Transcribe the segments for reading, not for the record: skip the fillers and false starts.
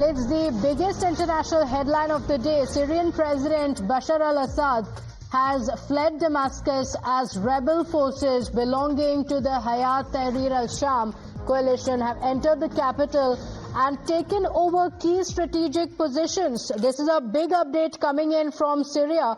It's the biggest international headline of the day. Syrian President Bashar Al-Assad has fled Damascus as rebel forces belonging to the Hayat Tahrir al-Sham coalition have entered the capital and taken over key strategic positions. This is a big update coming in from Syria.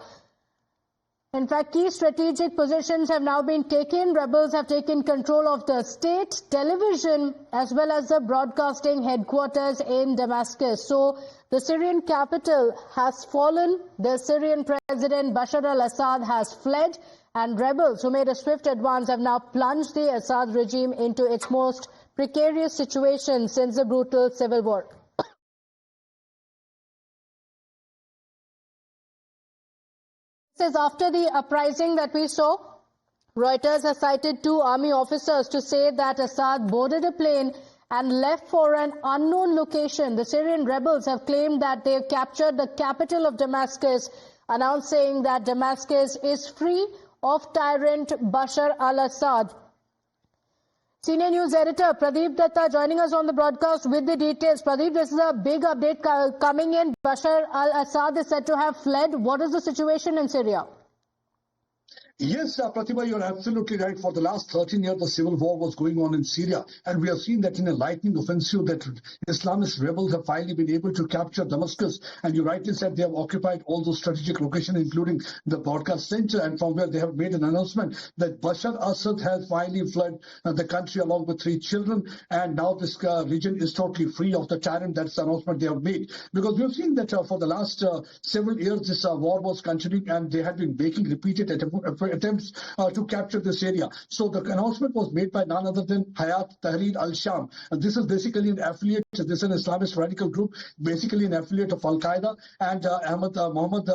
In fact, key strategic positions have now been taken. Rebels have taken control of the state television as well as the broadcasting headquarters in Damascus. So the Syrian capital has fallen. The Syrian President Bashar Al-Assad has fled, and rebels who made a swift advance have now plunged the Assad regime into its most precarious situation since the brutal civil war. This is after the uprising that we saw. Reuters has cited two army officers to say that Assad boarded a plane and left for an unknown location. The Syrian rebels have claimed that they have captured the capital of Damascus, announcing that Damascus is free of tyrant Bashar al-Assad. Senior news editor Pradeep Datta joining us on the broadcast with the details. Pradeep, this is a big update coming in. Bashar al-Assad is said to have fled. What is the situation in Syria? Yes, Pratibha, you're absolutely right. For the last 13 years, the civil war was going on in Syria. And we have seen that in a lightning offensive that Islamist rebels have finally been able to capture Damascus. And you rightly said they have occupied all those strategic locations, including the broadcast center, and from where they have made an announcement that Bashar al-Assad has finally fled the country along with 3 children. And now this region is totally free of the tyrant. That's the announcement they have made. Because we have seen that for the last several years, this war was continuing, and they had been making repeated attempts to capture this area. So the announcement was made by none other than Hayat Tahrir al-Sham. This is basically an affiliate. This is an Islamist radical group, basically an affiliate of Al-Qaeda. And Mohammed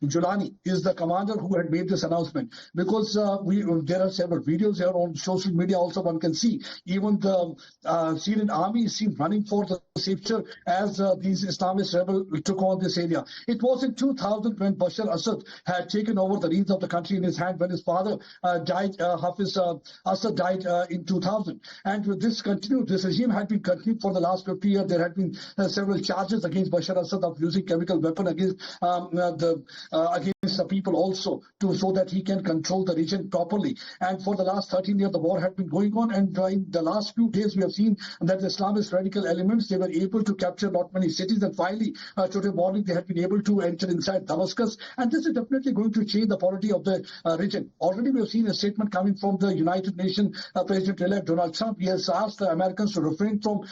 Julani is the commander who had made this announcement. Because there are several videos here on social media also one can see. Even the Syrian army is seen running for the safety as these Islamist rebels took on this area. It was in 2000 when Bashar al-Assad had taken over the reins of the country in his hand when his father died. Hafiz Assad died in 2000. And with this continued, this regime had been continued for the last 50 years. There had been several charges against Bashar Assad of using chemical weapon against the people also so that he can control the region properly. And for the last 13 years, the war had been going on. And in the last few days, we have seen that the Islamist radical elements, they were able to capture not many cities. And finally, today morning, they had been able to enter inside Damascus. And this is definitely going to change the polity of the region. Already we have seen a statement coming from the United Nations President-elect Donald Trump. He has asked the Americans to refrain from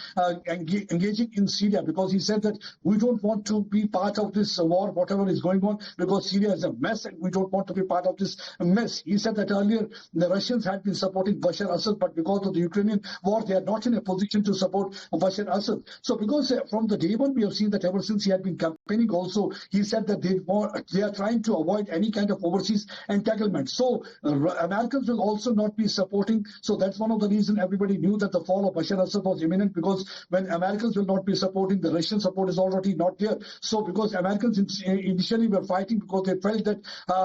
engaging in Syria because he said that we don't want to be part of this war, whatever is going on, because Syria is a mess and we don't want to be part of this mess. He said that earlier the Russians had been supporting Bashar al-Assad, but because of the Ukrainian war, they are not in a position to support Bashar al-Assad. So because from the day one, we have seen that ever since he had been campaigning also, he said that they are trying to avoid any kind of overseas entanglement. So Americans will also not be supporting. So that's one of the reasons everybody knew that the fall of Bashar al-Assad was imminent, because when Americans will not be supporting, the Russian support is already not there. So because Americans initially were fighting because they felt that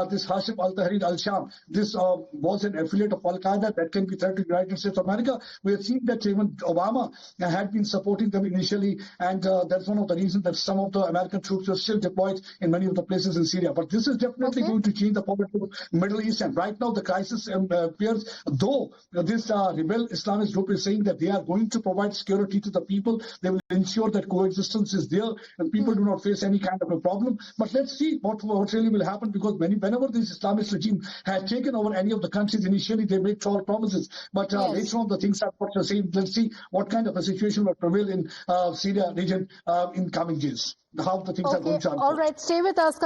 this Hashim al-Tahrir al-Sham, this was an affiliate of Al-Qaeda that can be threatened to the United States of America. We have seen that even Obama had been supporting them initially, and that's one of the reasons that some of the American troops were still deployed in many of the places in Syria. But this is definitely going to change the politics of the Middle East. And right now the crisis appears, though this rebel Islamist group is saying that they are going to provide security to the people. They will ensure that coexistence is there and people do not face any kind of a problem. But let's see what really will happen, because whenever this Islamist regime has taken over any of the countries, initially they make tall promises, but later on the things are what you're saying. Let's see what kind of a situation will prevail in Syria region in coming days, how the things are going to unfold. All right, stay with us,